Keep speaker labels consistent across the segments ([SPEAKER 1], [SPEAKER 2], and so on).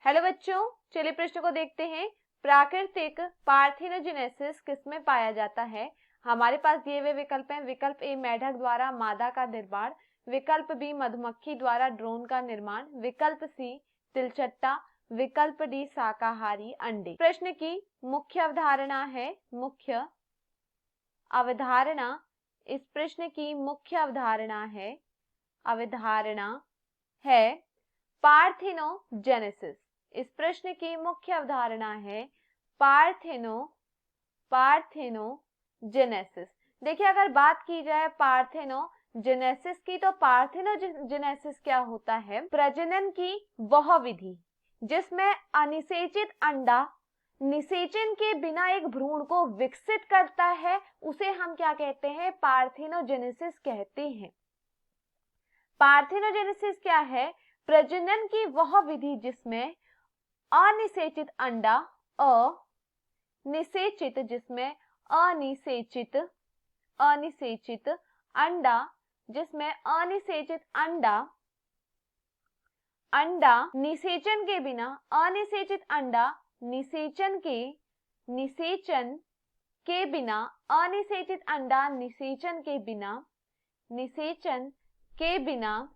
[SPEAKER 1] Hello बच्चों, चलिए प्रश्न को देखते हैं। प्राकृतिक पार्थिनोजेनेसिस किसमें पाया जाता है? हमारे पास दिए हुए विकल्प हैं। विकल्प ए मेढक द्वारा मादा का निर्माण, विकल्प बी मधुमक्खी द्वारा ड्रोन का निर्माण, विकल्प सी तिलचट्टा, विकल्प डी शाकाहारी अंडे। प्रश्न की मुख्य अवधारणा है, मुख्य अवधारणा, इस प्रश्न की मुख्य अवधारणा है पार्थिनोजेनेसिस। इस प्रश्न की मुख्य अवधारणा है पार्थिनोजेनेसिस। देखिए, अगर बात की जाए पार्थिनोजेनेसिस की, तो पार्थिनोजेनेसिस क्या होता है? प्रजनन की वह विधि जिसमें अनिषेचित अंडा निषेचन के बिना एक भ्रूण को विकसित करता है, उसे हम क्या कहते हैं? पार्थिनोजेनेसिस कहते हैं। पार्थिनोजेनेसिस क्या है? प्रजनन की वह विधि जिसमें अनिषेचित अंडा अनिषेचित अंडा निषेचन के बिना अनिषेचित अंडा निषेचन के बिना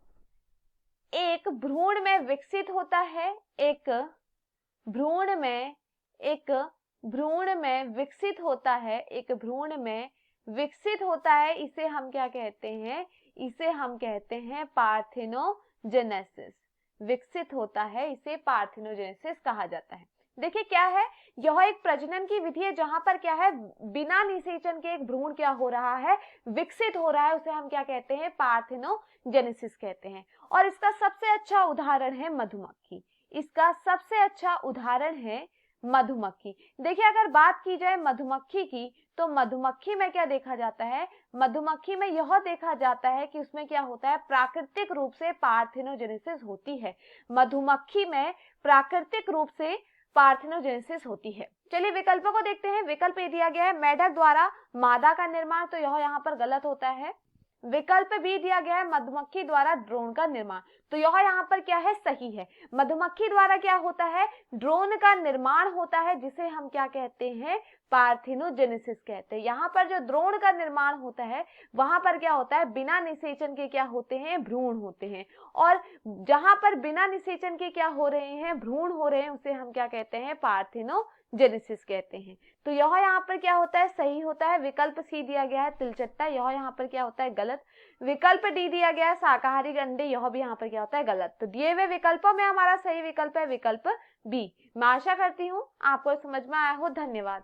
[SPEAKER 1] एक भ्रूण में विकसित होता है। एक भ्रूण में विकसित होता है। इसे हम क्या कहते हैं? इसे हम कहते हैं पार्थिनोजेनेसिस। विकसित होता है, इसे पार्थिनोजेनेसिस कहा जाता है। देखिए क्या है, यह एक प्रजनन की विधि है जहां पर क्या है, बिना निषेचन के एक भ्रूण क्या हो रहा है? विकसित हो रहा है। उसे हम क्या कहते हैं? पार्थिनोजेनेसिस कहते हैं। और इसका सबसे अच्छा उदाहरण है मधुमक्खी। देखिए, अगर बात की जाए मधुमक्खी की, तो मधुमक्खी में क्या देखा जाता है? मधुमक्खी में यह देखा जाता है कि उसमें क्या होता है? प्राकृतिक रूप से पार्थिनोजेनेसिस होती है। मधुमक्खी में प्राकृतिक रूप से पार्थिनोजेनेसिस होती है। चलिए विकल्पों को देखते हैं। विकल्प ए दिया गया है मेढक द्वारा मादा का निर्माण, तो यह यहाँ पर गलत होता है। विकल्प बी दिया गया है मधुमक्खी द्वारा ड्रोन का निर्माण, तो यह यहाँ पर क्या है? सही है। मधुमक्खी द्वारा क्या होता है? ड्रोन का निर्माण होता है, जिसे हम क्या कहते हैं? पार्थिनोजेनेसिस कहते हैं। यहाँ पर जो ड्रोन का निर्माण होता है, वहां पर क्या होता है? बिना निषेचन के क्या होते हैं? भ्रूण होते हैं। और जहां पर बिना निषेचन के क्या हो रहे हैं? भ्रूण हो रहे हैं, उसे हम क्या कहते हैं? पार्थिनोजेनेसिस कहते हैं। तो यह यहाँ पर क्या होता है? सही होता है। विकल्प सी दिया गया है तिलचट्टा, यह यहाँ पर क्या होता है? गलत। विकल्प डी दिया गया है शाकाहारी अंडे, यह भी यहाँ पर क्या होता है? गलत। तो दिए हुए विकल्पों में हमारा सही विकल्प है विकल्प बी। मैं आशा करती हूँ आपको समझ में आया हो। धन्यवाद।